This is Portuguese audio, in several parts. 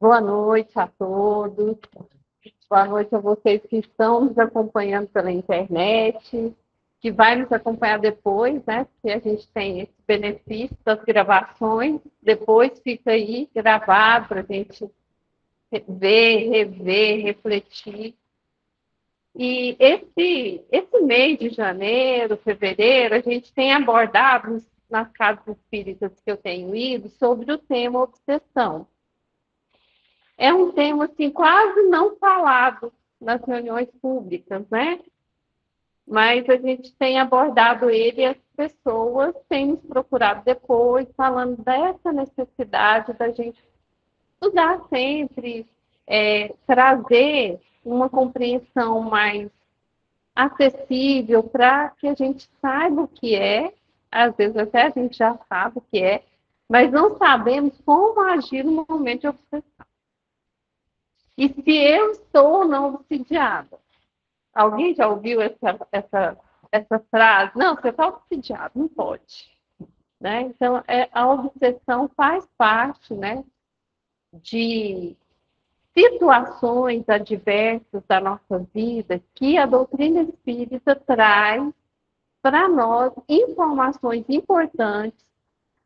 Boa noite a todos. Boa noite a vocês que estão nos acompanhando pela internet, que vai nos acompanhar depois, né? Porque a gente tem esse benefício das gravações. Depois fica aí gravado para a gente ver, rever, refletir. E esse mês de janeiro, fevereiro, a gente tem abordado nas casas espíritas que eu tenho ido sobre o tema obsessão. É um tema assim quase não falado nas reuniões públicas, né? Mas a gente tem abordado ele e as pessoas têm nos procurado depois, falando dessa necessidade da gente estudar sempre, trazer uma compreensão mais acessível para que a gente saiba o que é, às vezes até a gente já sabe o que é, mas não sabemos como agir no momento de obsessão. E se eu estou ou não obsidiada? Alguém já ouviu essa frase? Não, você está obsidiado, não pode. Né? Então, a obsessão faz parte, né, de situações adversas da nossa vida que a doutrina espírita traz para nós informações importantes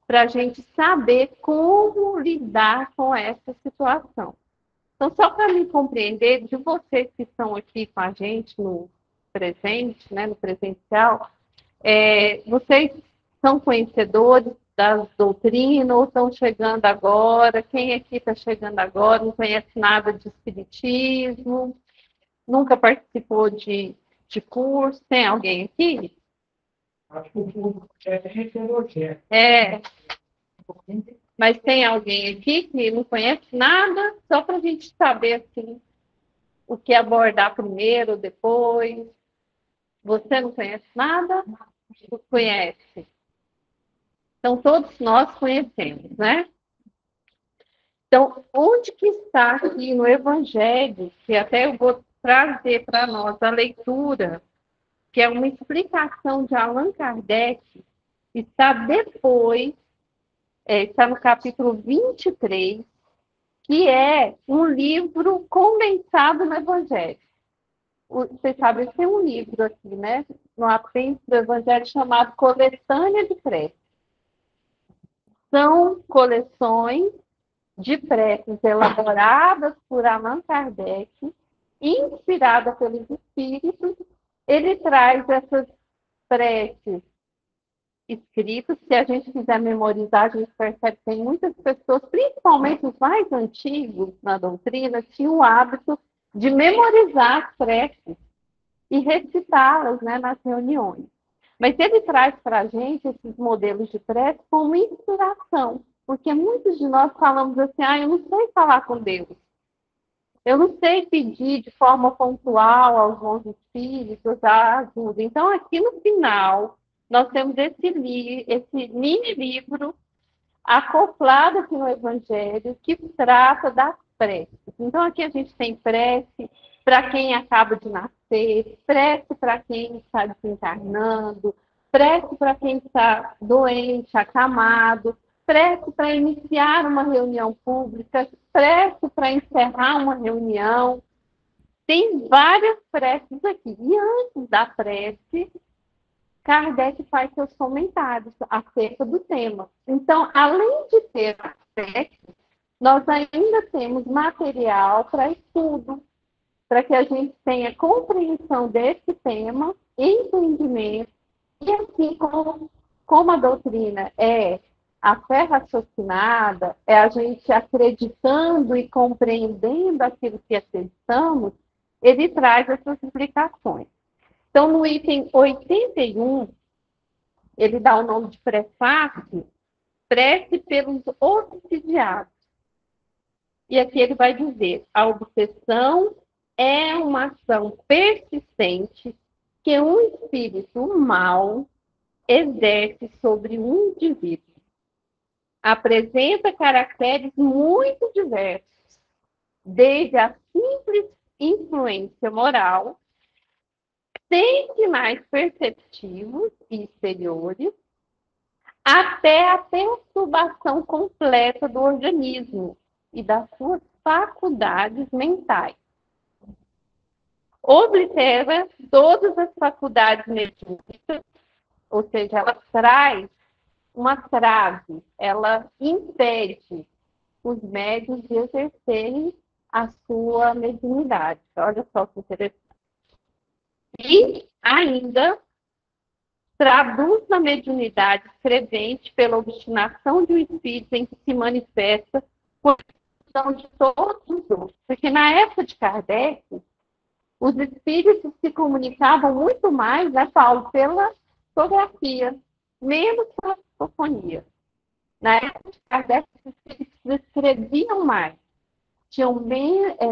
para a gente saber como lidar com essa situação. Então, só para me compreender, de vocês que estão aqui com a gente no presente, né, no presencial, vocês são conhecedores das doutrinas ou estão chegando agora? Quem aqui está chegando agora não conhece nada de espiritismo, nunca participou de curso? Tem alguém aqui? Acho que o público é. Mas tem alguém aqui que não conhece nada, só para a gente saber assim, o que abordar primeiro, depois. Você não conhece nada? Conhece. Então, todos nós conhecemos, né? Então, onde que está aqui no Evangelho, que até eu vou trazer para nós a leitura, que é uma explicação de Allan Kardec, está depois, está no capítulo 23, que é um livro condensado no Evangelho. Vocês sabem, tem um livro aqui, né? No apêndice do Evangelho chamado Coletânea de Preces. São coleções de preces elaboradas por Allan Kardec, inspirada pelos espíritos. Ele traz essas preces escritas, se a gente quiser memorizar, a gente percebe que tem muitas pessoas, principalmente os mais antigos na doutrina, tinham o hábito de memorizar as preces e recitá-las, né, nas reuniões. Mas ele traz para a gente esses modelos de prece como inspiração, porque muitos de nós falamos assim, eu não sei falar com Deus, eu não sei pedir de forma pontual aos bons espíritos a ajuda. Então, aqui no final, nós temos esse mini livro acoplado aqui no Evangelho que trata das preces. Então, aqui a gente tem prece para quem acaba de nascer, prece para quem está desencarnando, prece para quem está doente, acamado, prece para iniciar uma reunião pública, prece para encerrar uma reunião. Tem várias preces aqui. E antes da prece, Kardec faz seus comentários acerca do tema. Então, além de ter a prece, nós ainda temos material para estudo, para que a gente tenha compreensão desse tema, entendimento, e assim como a doutrina é a fé raciocinada, é a gente acreditando e compreendendo aquilo que acreditamos, ele traz essas explicações. Então, no item 81, ele dá o nome de prefácio, prece pelos obsidiados. E aqui ele vai dizer, a obsessão é uma ação persistente que um espírito mau exerce sobre um indivíduo. Apresenta caracteres muito diversos, desde a simples influência moral, sem sinais perceptivos e exteriores, até a perturbação completa do organismo, e das suas faculdades mentais. Oblitera todas as faculdades mediúnicas, ou seja, ela traz uma trave, ela impede os médios de exercerem a sua mediunidade. Olha só que interessante. E ainda traduz na mediunidade escrevente pela obstinação de um espírito em que se manifesta por questão de todos os outros. Porque na época de Kardec, os espíritos se comunicavam muito mais, né, Paulo, pela fotografia, menos pela psicofonia. Na época de Kardec, os espíritos escreviam mais.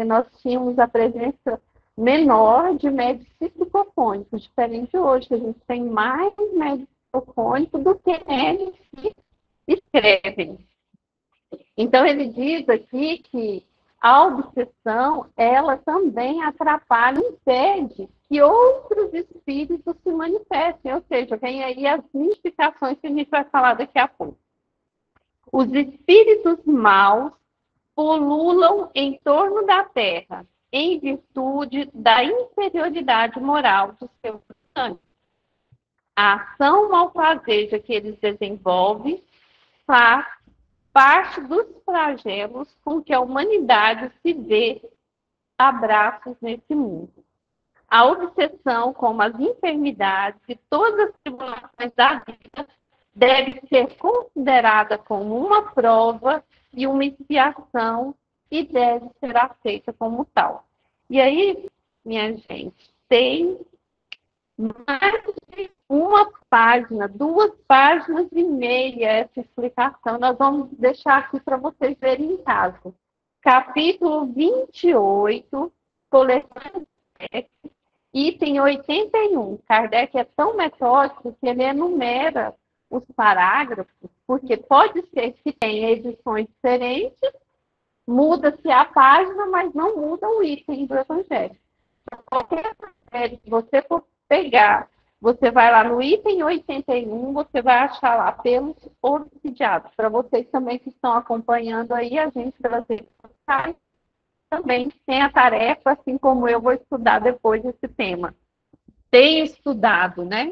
Nós tínhamos a presença menor de médios psicofônicos, diferente de hoje, que a gente tem mais médios psicofônicos do que médios que escrevem. Então, ele diz aqui que a obsessão, ela também atrapalha, impede que outros espíritos se manifestem, ou seja, vem aí as mistificações que a gente vai falar daqui a pouco. Os espíritos maus pululam em torno da Terra, em virtude da inferioridade moral dos seus habitantes. A ação malfazeja que eles desenvolvem faz parte dos flagelos com que a humanidade se vê a braços nesse mundo. A obsessão, como as enfermidades e todas as tribulações da vida, deve ser considerada como uma prova e uma expiação e deve ser aceita como tal. E aí, minha gente, tem mais de uma página, 2,5 páginas essa explicação. Nós vamos deixar aqui para vocês verem em casa. Capítulo 28, coleção de item 81. Kardec é tão metódico que ele enumera os parágrafos, porque pode ser que tenha edições diferentes, muda-se a página, mas não muda o item do Evangelho. Então, qualquer Evangelho que você for pegar, você vai lá no item 81, você vai achar lá pelos obsidiados. Para vocês também que estão acompanhando aí, a gente pelas redes sociais, também tem a tarefa, assim como eu vou estudar depois esse tema. Tenho estudado, né?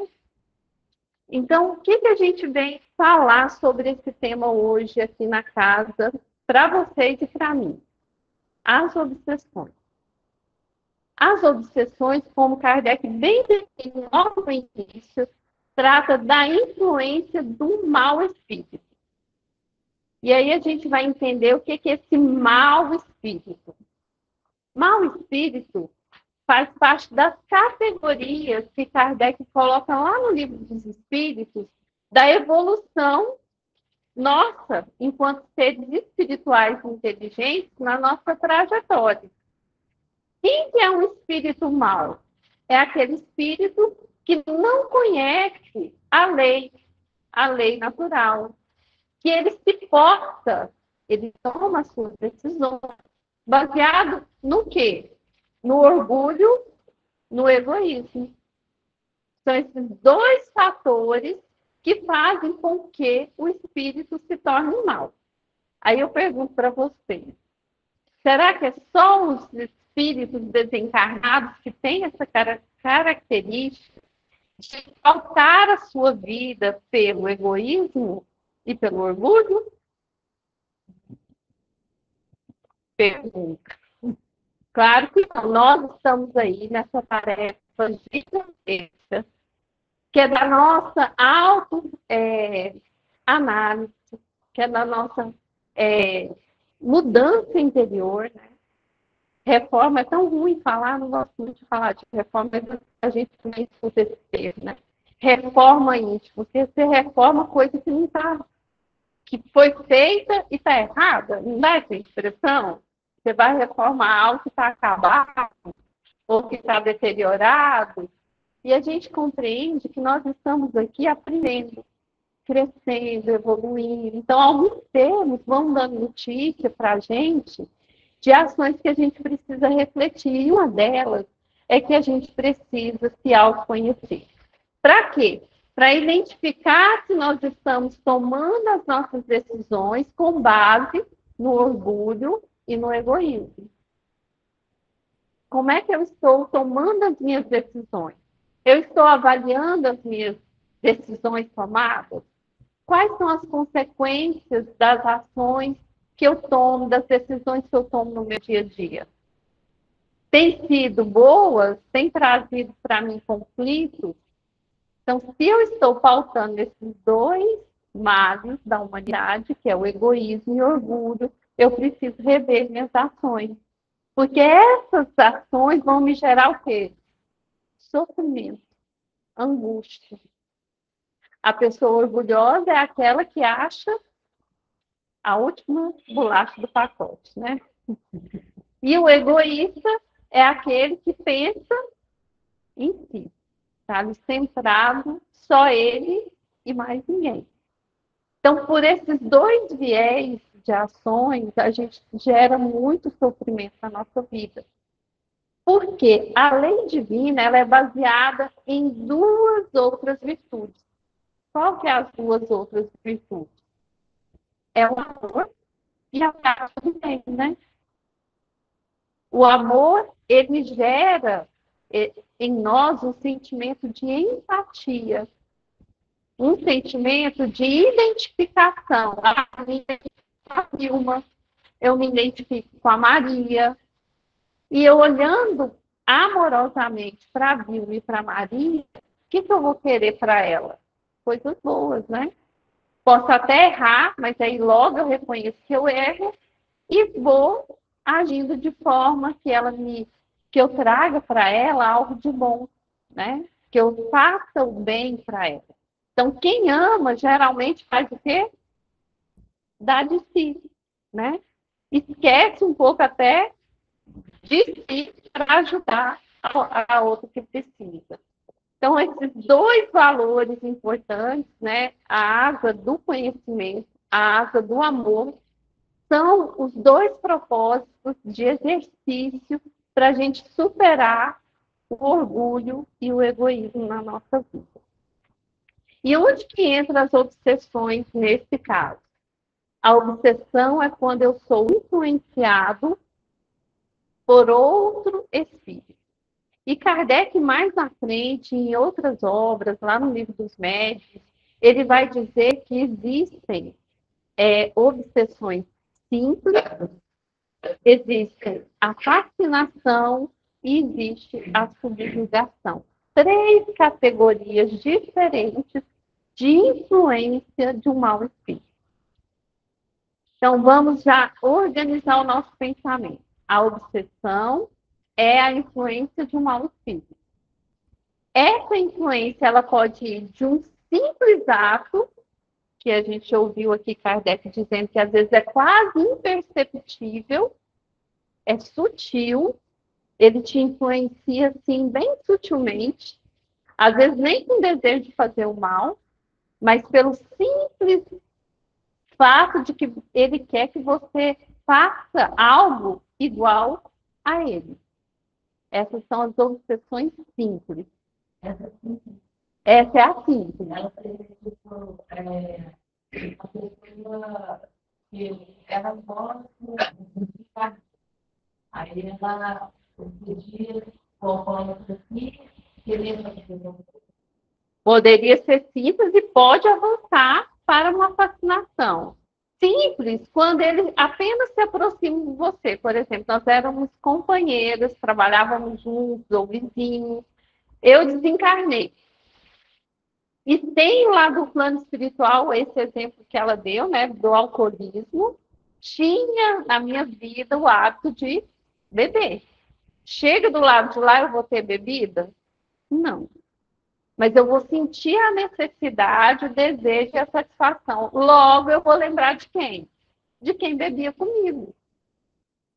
Então, o que a gente vem falar sobre esse tema hoje aqui na casa, para vocês e para mim? As obsessões. As obsessões, como Kardec bem definiu logo no início, trata da influência do mau espírito. E aí a gente vai entender o que é esse mau espírito. Mau espírito faz parte das categorias que Kardec coloca lá no Livro dos Espíritos, da evolução nossa, enquanto seres espirituais inteligentes, na nossa trajetória. Quem que é um espírito mau? É aquele espírito que não conhece a lei natural, que ele se porta, ele toma suas decisões, baseado no quê? No orgulho, no egoísmo. São esses dois fatores que fazem com que o espírito se torne mal. Aí eu pergunto para vocês, será que é só os espíritos desencarnados que têm essa característica de pautar a sua vida pelo egoísmo e pelo orgulho? Pergunta. Claro que não. Nós estamos aí nessa tarefa gigantesca, que é da nossa auto-análise, que é da nossa mudança interior, né? Reforma é tão ruim falar, não gosto muito de falar de reforma, mas a gente também escuta esse termo, né? Reforma íntima, porque você reforma coisa que não está, que foi feita e está errada, não dá essa expressão? Você vai reformar algo que está acabado, ou que está deteriorado, e a gente compreende que nós estamos aqui aprendendo, crescendo, evoluindo. Então, alguns termos vão dando notícia para a gente de ações que a gente precisa refletir. E uma delas é que a gente precisa se autoconhecer. Para quê? Para identificar se nós estamos tomando as nossas decisões com base no orgulho e no egoísmo. Como é que eu estou tomando as minhas decisões? Eu estou avaliando as minhas decisões tomadas? Quais são as consequências das ações que eu tomo, das decisões que eu tomo no meu dia a dia? Tem sido boas? Tem trazido para mim conflitos? Então, se eu estou pautando esses dois males da humanidade, que é o egoísmo e o orgulho, eu preciso rever minhas ações. Porque essas ações vão me gerar o quê? Sofrimento, angústia. A pessoa orgulhosa é aquela que acha a última bolacha do pacote, né? E o egoísta é aquele que pensa em si, sabe? Centrado, só ele e mais ninguém. Então, por esses dois viés de ações, a gente gera muito sofrimento na nossa vida. Porque a lei divina ela é baseada em duas outras virtudes. Qual que é as duas outras virtudes? É o amor e a prática do bem, né? O amor, ele gera em nós um sentimento de empatia, um sentimento de identificação. Eu me identifico com a Vilma, eu me identifico com a Maria, e eu olhando amorosamente para a Vilma e para a Maria, o que eu vou querer para ela? Coisas boas, né? Posso até errar, mas aí logo eu reconheço que eu erro e vou agindo de forma que eu traga para ela algo de bom, né? Que eu faça o bem para ela. Então, quem ama geralmente faz o quê? Dá de si, né? Esquece um pouco até de si para ajudar a outra que precisa. Então, esses dois valores importantes, né? A asa do conhecimento, a asa do amor, são os dois propósitos de exercício para a gente superar o orgulho e o egoísmo na nossa vida. E onde que entram as obsessões nesse caso? A obsessão é quando eu sou influenciado por outro espírito. E Kardec, mais na frente, em outras obras, lá no Livro dos Médiuns, ele vai dizer que existem obsessões simples, existe a fascinação e existe a subjugação. Três categorias diferentes de influência de um mau espírito. Então, vamos já organizar o nosso pensamento. A obsessão é a influência de um mau espírito. Essa influência ela pode ir de um simples ato, que a gente ouviu aqui Kardec dizendo que às vezes é quase imperceptível, é sutil, ele te influencia assim bem sutilmente, às vezes nem com desejo de fazer o mal, mas pelo simples fato de que ele quer que você faça algo igual a ele. Essas são as obsessões simples. Essa é a simples. A pessoa que ela gosta de ficar. Aí ela podia colocar aqui, poderia ser simples e pode avançar para uma fascinação. Simples, quando ele apenas se aproxima de você. Por exemplo, nós éramos companheiros, trabalhávamos juntos ou vizinhos. Eu desencarnei. E tem lá do plano espiritual esse exemplo que ela deu, né, do alcoolismo. Tinha na minha vida o hábito de beber. Chega do lado de lá, eu vou ter bebida? Não. Mas eu vou sentir a necessidade, o desejo e a satisfação. Logo, eu vou lembrar de quem? De quem bebia comigo.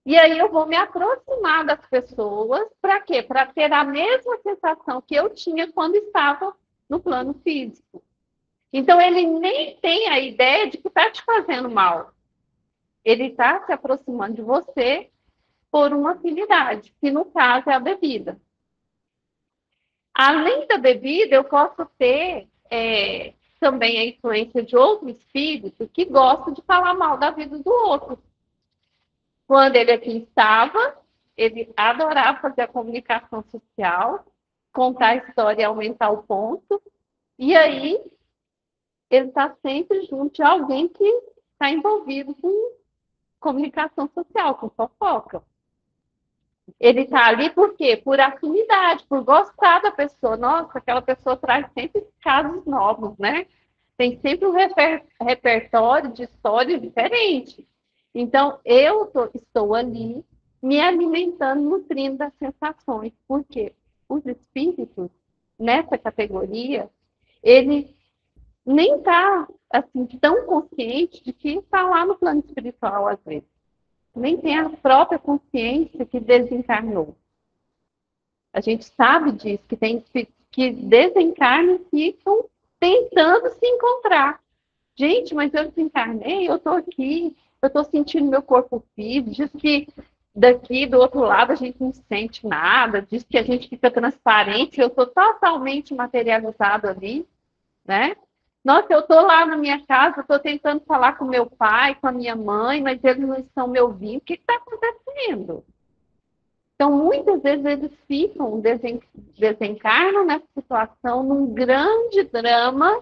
E aí eu vou me aproximar das pessoas, para quê? Para ter a mesma sensação que eu tinha quando estava no plano físico. Então, ele nem tem a ideia de que está te fazendo mal. Ele está se aproximando de você por uma afinidade, que no caso é a bebida. Além da bebida, eu posso ter também a influência de outro espírito que gosta de falar mal da vida do outro. Quando ele aqui estava, ele adorava fazer a comunicação social, contar a história e aumentar o ponto. E aí, ele está sempre junto de alguém que está envolvido com comunicação social, com fofoca. Ele está ali por quê? Por afinidade, por gostar da pessoa. Nossa, aquela pessoa traz sempre casos novos, né? Tem sempre um repertório de histórias diferentes. Então, estou ali me alimentando, nutrindo das sensações. Por quê? Os espíritos, nessa categoria, ele nem está assim, tão consciente de que está lá no plano espiritual, às vezes. Nem tem a própria consciência que desencarnou. A gente sabe disso, que tem que desencarnam e ficam tentando se encontrar. Gente, mas eu desencarnei, eu estou aqui, eu estou sentindo meu corpo vivo, diz que daqui do outro lado a gente não sente nada, diz que a gente fica transparente, eu estou totalmente materializado ali, né? Nossa, eu estou lá na minha casa, estou tentando falar com meu pai, com a minha mãe, mas eles não estão me ouvindo. O que está acontecendo? Então, muitas vezes eles ficam, desencarnam nessa situação, num grande drama,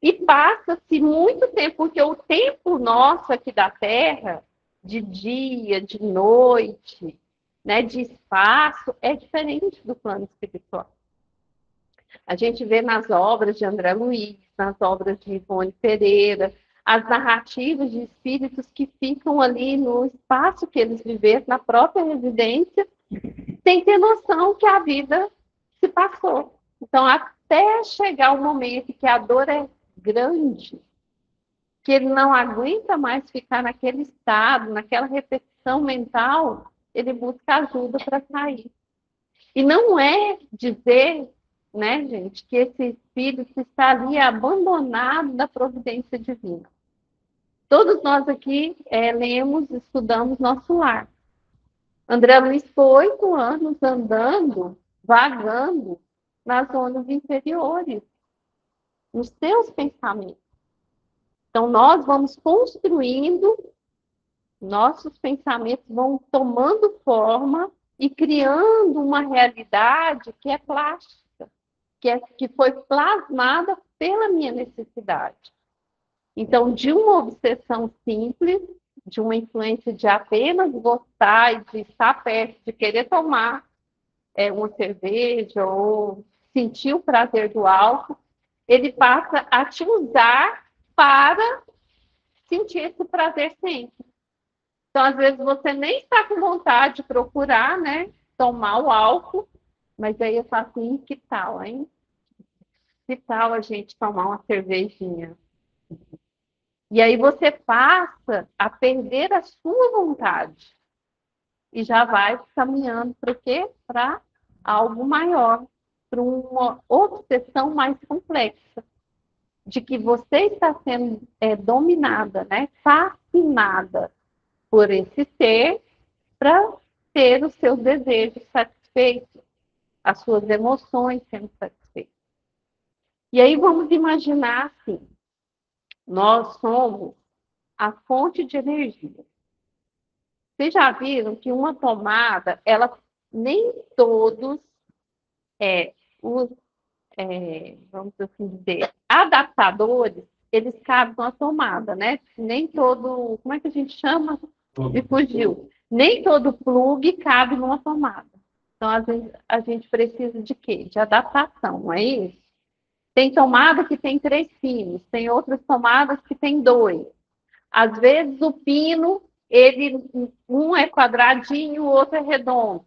e passa-se muito tempo, porque o tempo nosso aqui da Terra, de dia, de noite, né, de espaço, é diferente do plano espiritual. A gente vê nas obras de André Luiz, nas obras de Ivone Pereira, as narrativas de espíritos que ficam ali no espaço que eles viveram, na própria residência, sem ter noção que a vida se passou. Então, até chegar o momento que a dor é grande, que ele não aguenta mais ficar naquele estado, naquela repetição mental, ele busca ajuda para sair. E não é dizer, né, gente, que esse espírito está ali abandonado da providência divina. Todos nós aqui lemos, estudamos nosso lar. André Luiz ficou 8 anos andando, vagando nas zonas inferiores, nos seus pensamentos. Então, nós vamos construindo, nossos pensamentos vão tomando forma e criando uma realidade que é plástica, que foi plasmada pela minha necessidade. Então, de uma obsessão simples, de uma influência de apenas gostar e de estar perto, de querer tomar uma cerveja ou sentir o prazer do álcool, ele passa a te usar para sentir esse prazer sempre. Então, às vezes, você nem está com vontade de procurar, né, tomar o álcool, mas aí eu falo assim, que tal, hein? Que tal a gente tomar uma cervejinha? E aí você passa a perder a sua vontade. E já vai caminhando para o quê? Para algo maior, para uma obsessão mais complexa. De que você está sendo dominada, né? Fascinada por esse ser para ter os seus desejos satisfeitos, as suas emoções sendo satisfeitas. E aí vamos imaginar assim, nós somos a fonte de energia. Vocês já viram que uma tomada, ela nem todos os, vamos assim dizer, adaptadores, eles cabem numa tomada, né? Nem todo, como é que a gente chama? Me fugiu. Nem todo plug cabe numa tomada. Então, às vezes, a gente precisa de quê? De adaptação, não é isso? Tem tomada que tem 3 pinos, tem outras tomadas que tem 2. Às vezes, o pino, um é quadradinho, o outro é redondo.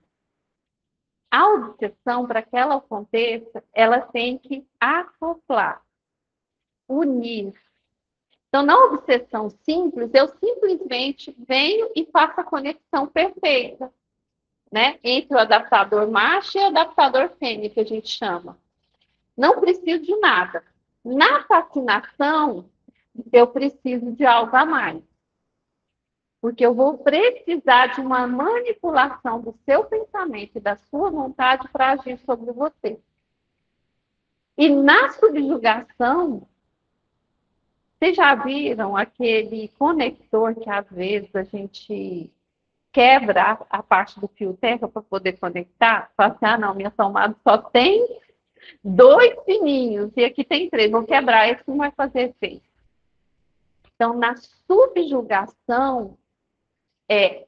A obsessão, para que ela aconteça, ela tem que acoplar, unir. Então, na obsessão simples, eu simplesmente venho e faço a conexão perfeita, né, entre o adaptador macho e o adaptador fêmea, que a gente chama. Não preciso de nada. Na fascinação, eu preciso de algo a mais. Porque eu vou precisar de uma manipulação do seu pensamento e da sua vontade para agir sobre você. E na subjugação, vocês já viram aquele conector que às vezes a gente quebra a parte do fio terra para poder conectar, fala assim, ah, não, minha tomada só tem 2 fininhos, e aqui tem 3, vou quebrar, esse não vai fazer efeito. Então, na subjugação,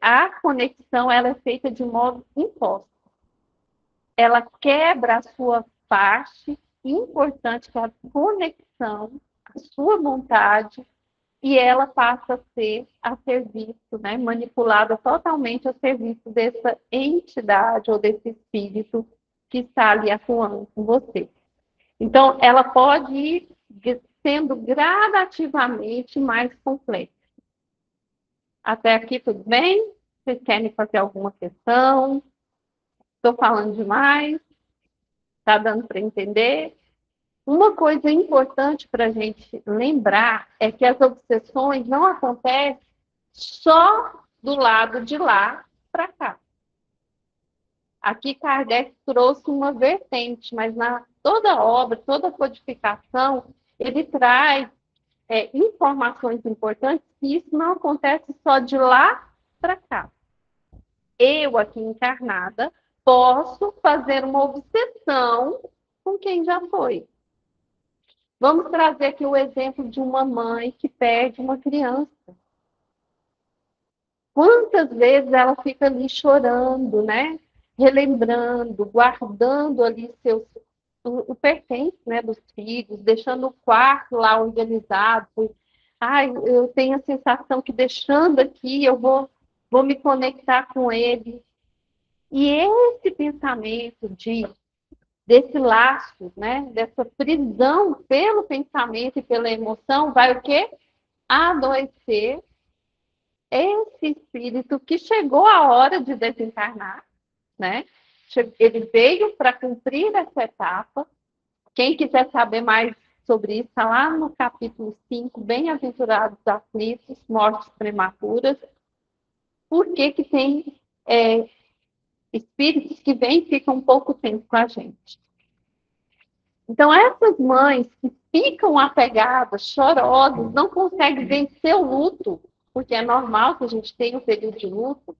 a conexão ela é feita de modo imposto. Ela quebra a sua parte importante, que é a conexão, a sua vontade, e ela passa a ser a serviço, né, manipulada totalmente a serviço dessa entidade ou desse espírito que está ali atuando com você. Então, ela pode ir sendo gradativamente mais complexa. Até aqui tudo bem? Vocês querem fazer alguma questão? Estou falando demais? Está dando para entender? Uma coisa importante para a gente lembrar é que as obsessões não acontecem só do lado de lá para cá. Aqui Kardec trouxe uma vertente, mas na toda obra, toda codificação, ele traz informações importantes que isso não acontece só de lá para cá. Eu, aqui encarnada, posso fazer uma obsessão com quem já foi. Vamos trazer aqui o exemplo de uma mãe que perde uma criança. Quantas vezes ela fica ali chorando, né? Relembrando, guardando ali o pertence, né, dos filhos, deixando o quarto lá organizado. Ai, eu tenho a sensação que deixando aqui eu vou me conectar com ele. E esse pensamento desse laço, né, dessa prisão pelo pensamento e pela emoção, vai o quê? Adoecer esse espírito que chegou a hora de desencarnar, né? Ele veio para cumprir essa etapa. Quem quiser saber mais sobre isso, está lá no capítulo 5, Bem-aventurados aflitos, mortes prematuras. Por que tem espíritos que vêm e ficam pouco tempo com a gente? Então, essas mães que ficam apegadas, chorosas, não conseguem vencer o luto, porque é normal que a gente tenha um período de luto,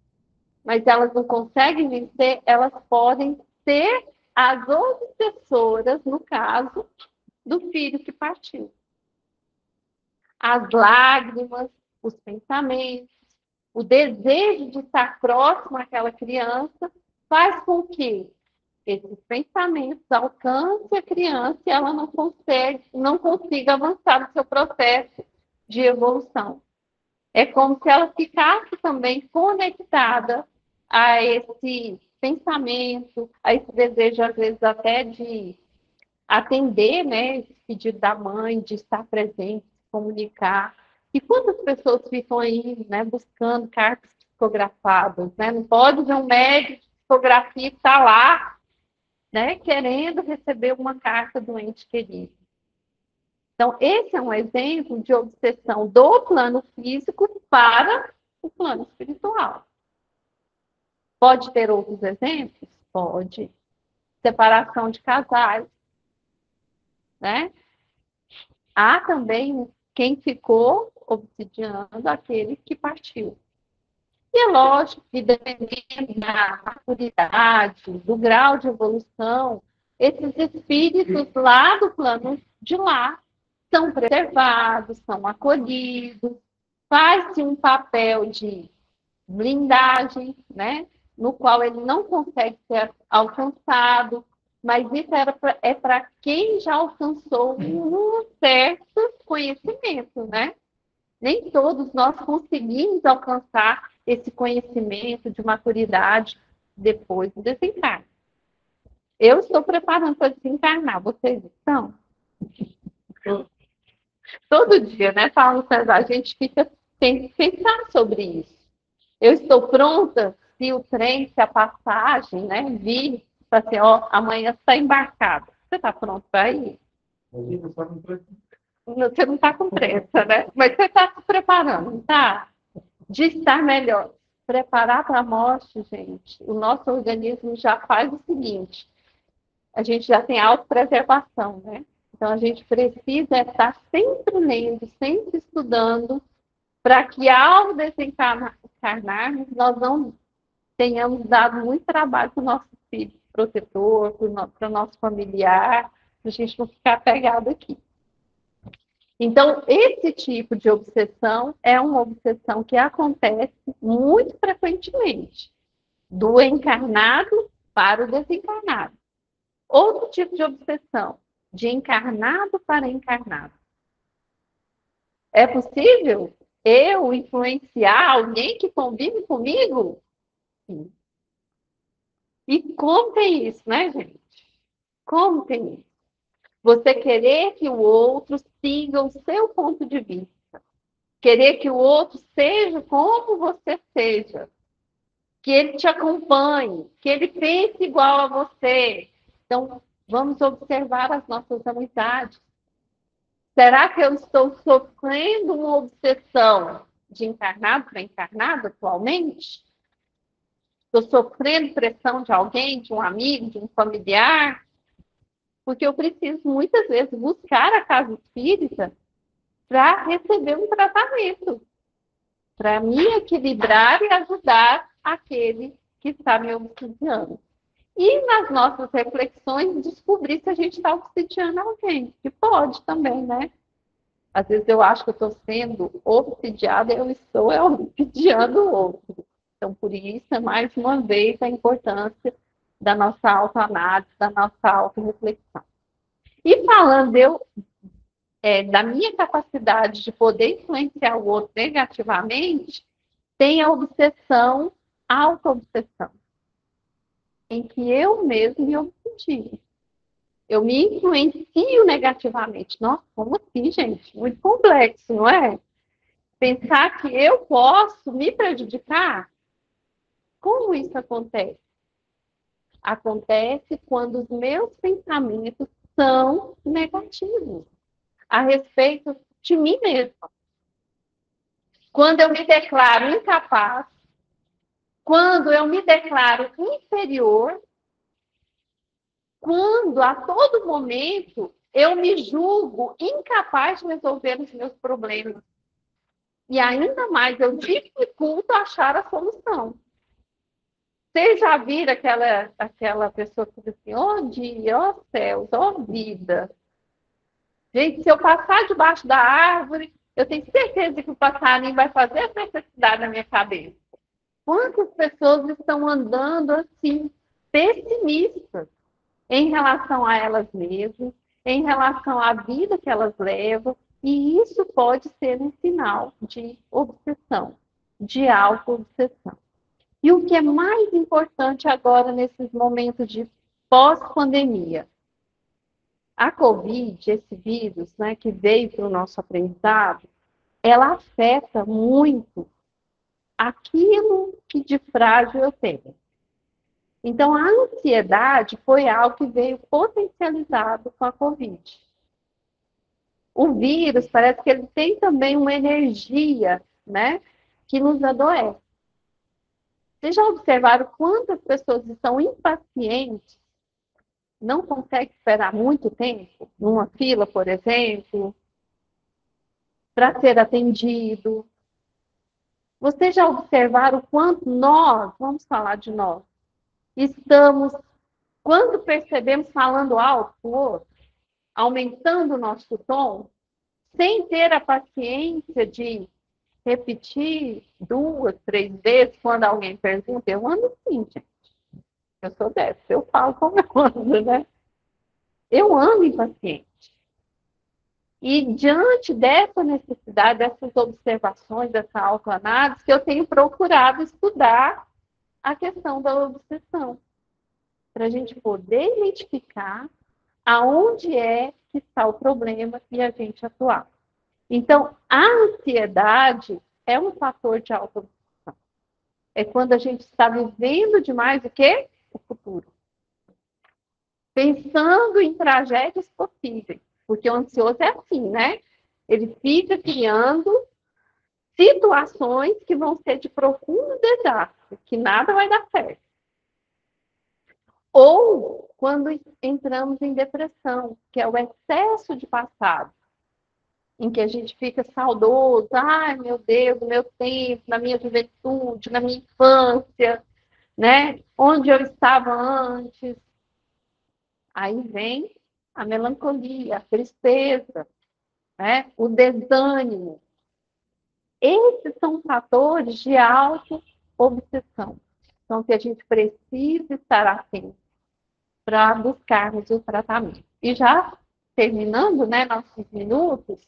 mas elas não conseguem vencer, elas podem ser as obsessoras, no caso, do filho que partiu. As lágrimas, os pensamentos, o desejo de estar próximo àquela criança faz com que esses pensamentos alcancem a criança e ela não consiga avançar no seu processo de evolução. É como se ela ficasse também conectada a esse pensamento, a esse desejo, às vezes, até de atender, né, esse pedido da mãe, de estar presente, se comunicar. E quantas pessoas ficam aí, né, buscando cartas psicografadas, né? Não pode ver um médico de psicografia que está lá, né, querendo receber uma carta do ente querido. Então, esse é um exemplo de obsessão do plano físico para o plano espiritual. Pode ter outros exemplos? Pode. Separação de casais, né? Há também quem ficou obsidiando aquele que partiu. E é lógico que, dependendo da maturidade, do grau de evolução, esses espíritos lá do plano de lá são preservados, são acolhidos, faz-se um papel de blindagem, né, no qual ele não consegue ser alcançado, mas isso é para quem já alcançou um certo conhecimento, né? Nem todos nós conseguimos alcançar esse conhecimento de maturidade depois do desencarne. Eu estou preparando para desencarnar, vocês estão? Todo dia, né, Paulo César, a gente tem que pensar sobre isso. Eu estou pronta se o trem, se a passagem, né, vir, para assim, ó, amanhã está embarcado. Você está pronto para ir? Você não está com pressa, né? Mas você está se preparando, tá? De estar melhor. Preparar para a morte, gente, o nosso organismo já faz o seguinte, a gente já tem autopreservação, né? Então, a gente precisa estar sempre lendo, sempre estudando, para que ao desencarnar, desencarnarmos, nós não tenhamos dado muito trabalho para o nosso filho protetor, para o nosso familiar, para a gente não ficar pegado aqui. Então, esse tipo de obsessão é uma obsessão que acontece muito frequentemente, do encarnado para o desencarnado. Outro tipo de obsessão, de encarnado para encarnado. É possível eu influenciar alguém que convive comigo? Sim. E como tem isso, né, gente? Como tem isso? Você querer que o outro siga o seu ponto de vista. Querer que o outro seja como você seja. Que ele te acompanhe. Que ele pense igual a você. Então, vamos observar as nossas amizades. Será que eu estou sofrendo uma obsessão de encarnado para encarnado atualmente? Estou sofrendo pressão de alguém, de um amigo, de um familiar? Porque eu preciso, muitas vezes, buscar a casa espírita para receber um tratamento, para me equilibrar e ajudar aquele que está me obsidiando. E nas nossas reflexões, descobrir se a gente está obsidiando alguém, que pode também, né? Às vezes eu acho que eu estou sendo obsidiada e eu estou obsidiando o outro. Então, por isso, é mais uma vez a importância da nossa autoanálise, da nossa autorreflexão. E falando da minha capacidade de poder influenciar o outro negativamente, tem a obsessão, a auto-obsessão, em que eu mesmo me obsedio. Eu me influencio negativamente. Nossa, como assim, gente? Muito complexo, não é? Pensar que eu posso me prejudicar? Como isso acontece? Acontece quando os meus pensamentos são negativos a respeito de mim mesma. Quando eu me declaro incapaz, quando eu me declaro inferior, quando a todo momento eu me julgo incapaz de resolver os meus problemas. E ainda mais eu dificulto achar a solução. Vocês já viram aquela pessoa que diz assim, oh dia, oh céus, oh vida. Gente, se eu passar debaixo da árvore, eu tenho certeza que o passarinho vai fazer essa necessidade na minha cabeça. Quantas pessoas estão andando assim, pessimistas em relação a elas mesmas, em relação à vida que elas levam, e isso pode ser um sinal de obsessão, de auto-obsessão. E o que é mais importante agora, nesses momentos de pós-pandemia? A Covid, esse vírus, né, que veio para o nosso aprendizado, ela afeta muito aquilo que de frágil eu tenho. Então, a ansiedade foi algo que veio potencializado com a Covid. O vírus, parece que ele tem também uma energia, né, que nos adoece. Vocês já observaram quantas pessoas estão impacientes, não conseguem esperar muito tempo, numa fila, por exemplo, para ser atendido? Vocês já observaram o quanto nós, vamos falar de nós, estamos, quando percebemos falando alto com o outro, aumentando o nosso tom, sem ter a paciência de repetir 2, 3 vezes quando alguém pergunta? Eu ando assim, gente. Eu sou dessa, eu falo como eu ando, né? Eu ando impaciente. E diante dessa necessidade, dessas observações, dessa autoanálise, que eu tenho procurado estudar a questão da obsessão, para a gente poder identificar aonde é que está o problema e a gente atuar. Então, a ansiedade é um fator de auto-obsessão. É quando a gente está vivendo demais o quê? O futuro. Pensando em tragédias possíveis. Porque o ansioso é assim, né? Ele fica criando situações que vão ser de profundo desastre, que nada vai dar certo. Ou quando entramos em depressão, que é o excesso de passado. em que a gente fica saudoso, ai meu Deus, no meu tempo, na minha juventude, na minha infância, né? Onde eu estava antes. Aí vem a melancolia, a tristeza, né? O desânimo. Esses são fatores de auto-obsessão. Então, que a gente precisa estar atento para buscarmos o tratamento. E já terminando, né, nossos minutos,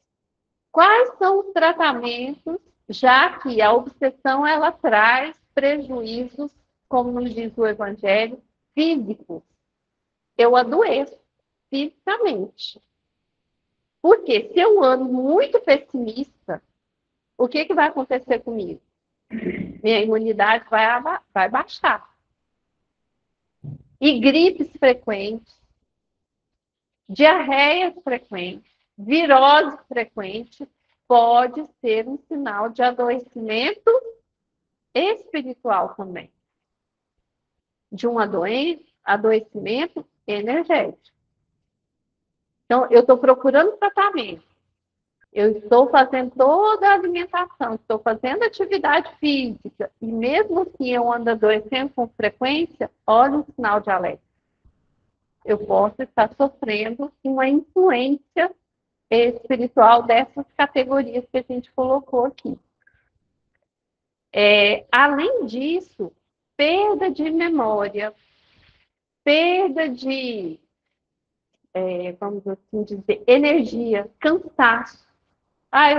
quais são os tratamentos, já que a obsessão ela traz prejuízos, como nos diz o Evangelho, físicos. Eu adoeço fisicamente. Porque se eu ando muito pessimista, o que vai acontecer comigo? Minha imunidade vai baixar. E gripes frequentes, diarreias frequentes, virose frequente, pode ser um sinal de adoecimento espiritual também. De um adoecimento energético. Então, eu estou procurando tratamento. Eu estou fazendo toda a alimentação, estou fazendo atividade física, e mesmo assim eu ando adoecendo com frequência, olha um sinal de alerta. Eu posso estar sofrendo uma influência espiritual dessas categorias que a gente colocou aqui. Além disso, perda de memória, perda de, vamos assim dizer, energia, cansaço.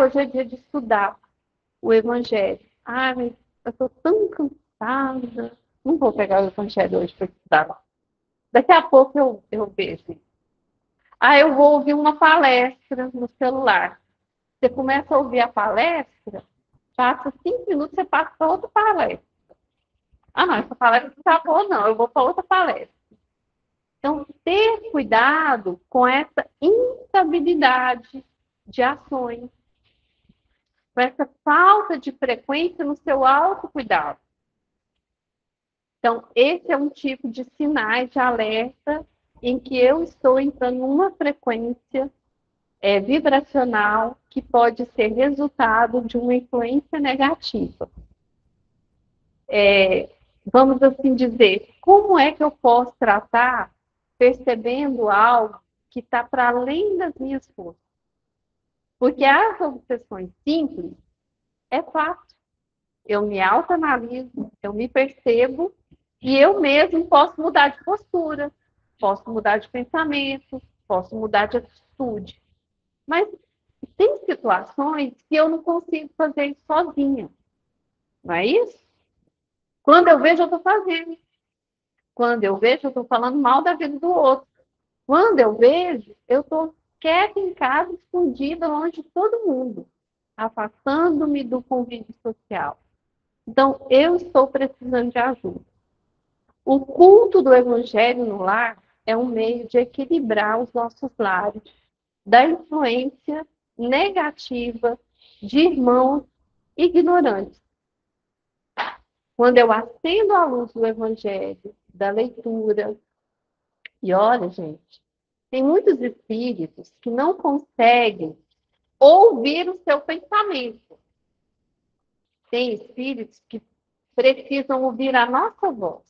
Hoje é dia de estudar o Evangelho. Mas eu estou tão cansada. Não vou pegar o Evangelho hoje para estudar. Daqui a pouco eu vejo. Eu vou ouvir uma palestra no celular. Você começa a ouvir a palestra, passa 5 minutos, você passa para outra palestra. Não, essa palestra não está boa, não. Eu vou para outra palestra. Então, ter cuidado com essa instabilidade de ações, com essa falta de frequência no seu autocuidado. Então, esse é um tipo de sinais de alerta em que eu estou entrando numa frequência vibracional que pode ser resultado de uma influência negativa. Vamos assim dizer, como é que eu posso tratar percebendo algo que está para além das minhas forças? Porque as obsessões simples é fácil. Eu me autoanaliso, eu me percebo e eu mesmo posso mudar de postura, posso mudar de pensamento, posso mudar de atitude. Mas tem situações que eu não consigo fazer isso sozinha. Não é isso? Quando eu vejo, eu estou fazendo. Quando eu vejo, eu estou falando mal da vida do outro. Quando eu vejo, eu estou quieta em casa, escondida, longe de todo mundo, afastando-me do convívio social. Então, eu estou precisando de ajuda. O culto do Evangelho no lar é um meio de equilibrar os nossos lares da influência negativa de irmãos ignorantes. Quando eu acendo a luz do Evangelho, da leitura, e olha, gente, tem muitos espíritos que não conseguem ouvir o seu pensamento. Tem espíritos que precisam ouvir a nossa voz.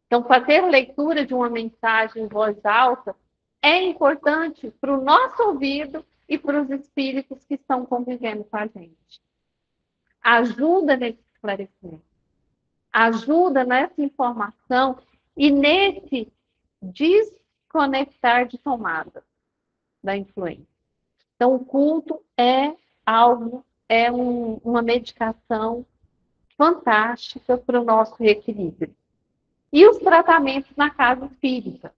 Então, fazer leitura de uma mensagem em voz alta é importante para o nosso ouvido e para os espíritos que estão convivendo com a gente. Ajuda nesse esclarecimento. Ajuda nessa informação e nesse desconectar de tomada da influência. Então, o culto é algo, uma medicação fantástica para o nosso reequilíbrio. E os tratamentos na casa espírita.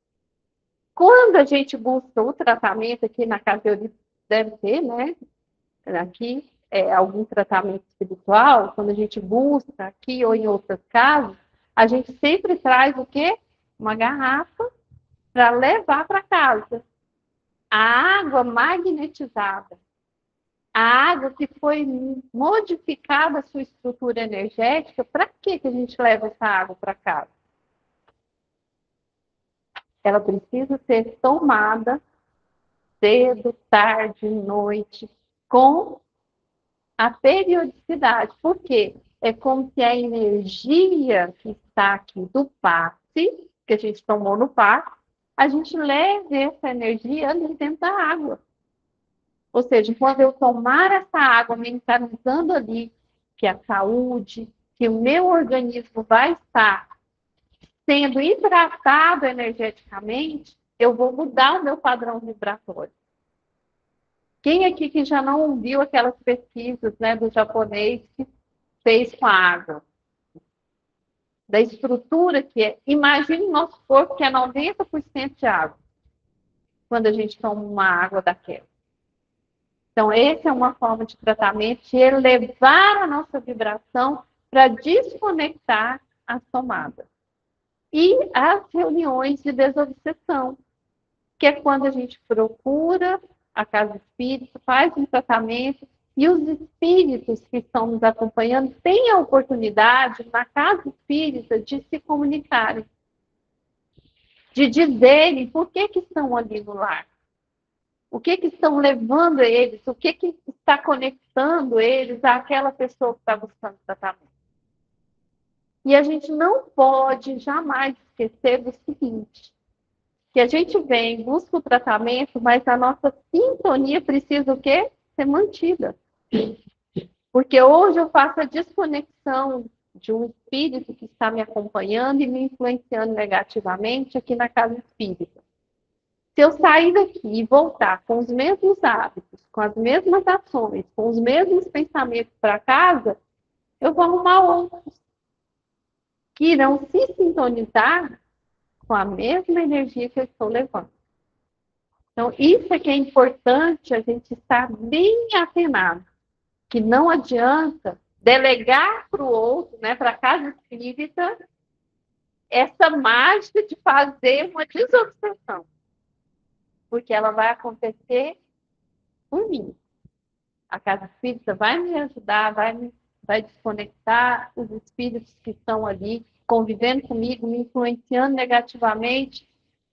Quando a gente busca o tratamento aqui na casa espírita, deve ter, né? Aqui, algum tratamento espiritual, quando a gente busca aqui ou em outras casas, a gente sempre traz o quê? Uma garrafa para levar para casa. A água magnetizada, a água que foi modificada a sua estrutura energética, para que a gente leva essa água para casa? Ela precisa ser tomada cedo, tarde, noite. com a periodicidade. Por quê? É como se a energia que está aqui do passe, que a gente tomou no passe, a gente leve essa energia ali dentro da água. Ou seja, quando eu tomar essa água, mentalizando ali que a saúde, que o meu organismo vai estar sendo hidratado energeticamente, eu vou mudar o meu padrão vibratório. Quem aqui que já não viu aquelas pesquisas, né, do japonês que fez com a água? Da estrutura que é. Imagine o nosso corpo que é 90% de água, quando a gente toma uma água daquela. Então, essa é uma forma de tratamento de elevar a nossa vibração para desconectar as tomadas. E as reuniões de desobsessão, que é quando a gente procura a casa espírita, faz um tratamento e os espíritos que estão nos acompanhando têm a oportunidade, na casa espírita, de se comunicarem, de dizerem por que estão ali no lar. O que estão levando eles, o que está conectando eles àquela pessoa que está buscando tratamento. E a gente não pode jamais esquecer do seguinte, que a gente vem, busca o tratamento, mas a nossa sintonia precisa o quê? Ser mantida. Porque hoje eu faço a desconexão de um espírito que está me acompanhando e me influenciando negativamente aqui na casa espírita. Se eu sair daqui e voltar com os mesmos hábitos, com as mesmas ações, com os mesmos pensamentos para casa, eu vou arrumar outros que irão se sintonizar com a mesma energia que eu estou levando. Então, isso é que é importante a gente estar bem atenado, que não adianta delegar para o outro, né, para a casa espírita, essa mágica de fazer uma desobsessão, porque ela vai acontecer por mim. A casa espírita vai me ajudar, vai desconectar os espíritos que estão ali convivendo comigo, me influenciando negativamente,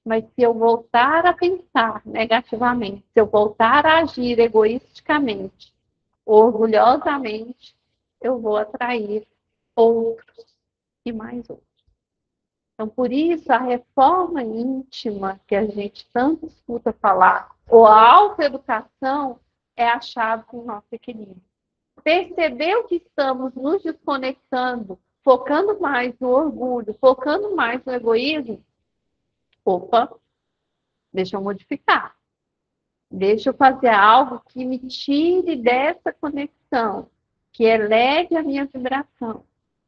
mas se eu voltar a pensar negativamente, se eu voltar a agir egoisticamente, orgulhosamente, eu vou atrair outros e mais outros. Então, por isso, a reforma íntima que a gente tanto escuta falar, ou a autoeducação, é a chave do nosso equilíbrio. Perceber que estamos nos desconectando, focando mais no orgulho, focando mais no egoísmo, opa, deixa eu modificar. Deixa eu fazer algo que me tire dessa conexão, que eleve a minha vibração,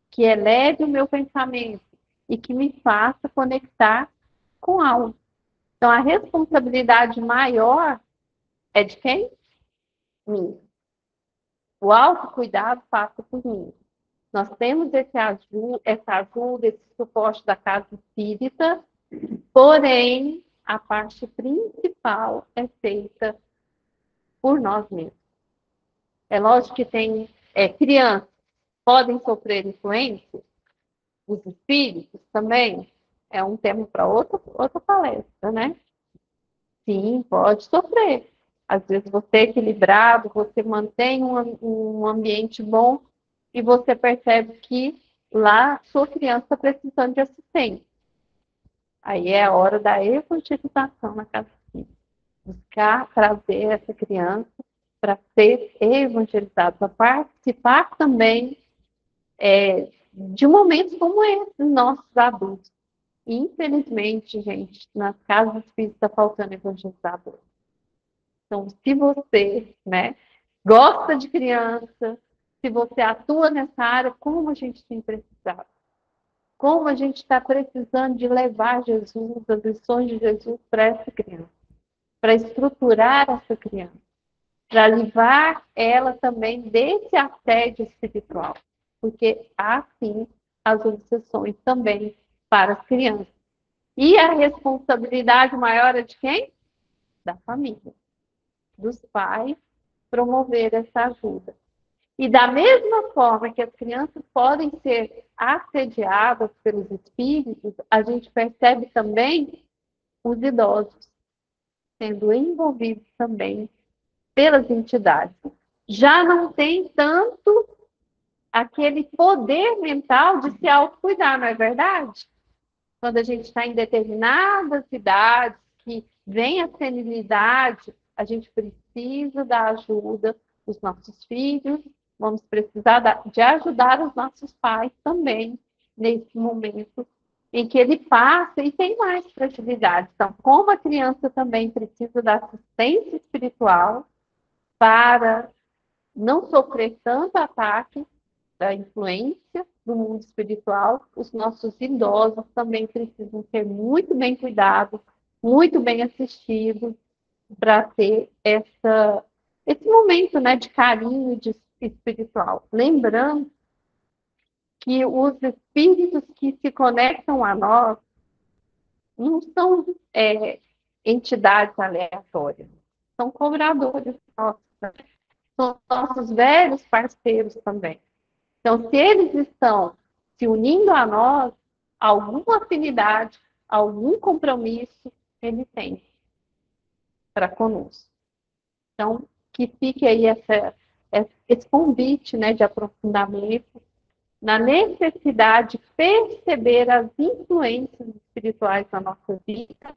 que eleve o meu pensamento e que me faça conectar com algo. Então, a responsabilidade maior é de quem? Minha. O autocuidado passa por mim. Nós temos essa ajuda, esse suporte da casa espírita, porém, a parte principal é feita por nós mesmos. É lógico que tem crianças podem sofrer influência, os espíritos também, é um tema para outra palestra, né? Sim, pode sofrer. Às vezes você é equilibrado, você mantém um ambiente bom e você percebe que lá sua criança está precisando de assistência. Aí é a hora da evangelização na casa espírita. Buscar trazer essa criança para ser evangelizado, para participar também de momentos como esse, nossos adultos. Infelizmente, gente, nas casas espíritas está faltando evangelizador. Então, se você, né, gosta de criança, se você atua nessa área, como a gente tem precisado? Como a gente está precisando de levar Jesus, as lições de Jesus para essa criança, para estruturar essa criança, para livrar ela também desse assédio espiritual, porque há sim as obsessões também para as crianças. E a responsabilidade maior é de quem? Da família, dos pais, promover essa ajuda. E da mesma forma que as crianças podem ser assediadas pelos espíritos, a gente percebe também os idosos sendo envolvidos também pelas entidades. já não tem tanto aquele poder mental de se autocuidar, não é verdade? Quando a gente está em determinadas idades, que vem a senilidade, a gente precisa da ajuda dos nossos filhos, vamos precisar de ajudar os nossos pais também, nesse momento em que ele passa e tem mais fragilidade. Então, como a criança também precisa da assistência espiritual para não sofrer tanto ataque da influência do mundo espiritual, os nossos idosos também precisam ser muito bem cuidados, muito bem assistidos, para ter esse momento, né, de carinho de espiritual. Lembrando que os espíritos que se conectam a nós não são entidades aleatórias, são cobradores nossos, né? São nossos velhos parceiros também. Então, se eles estão se unindo a nós, alguma afinidade, algum compromisso, ele tem para conosco. Então, que fique aí esse convite, né, de aprofundamento na necessidade de perceber as influências espirituais na nossa vida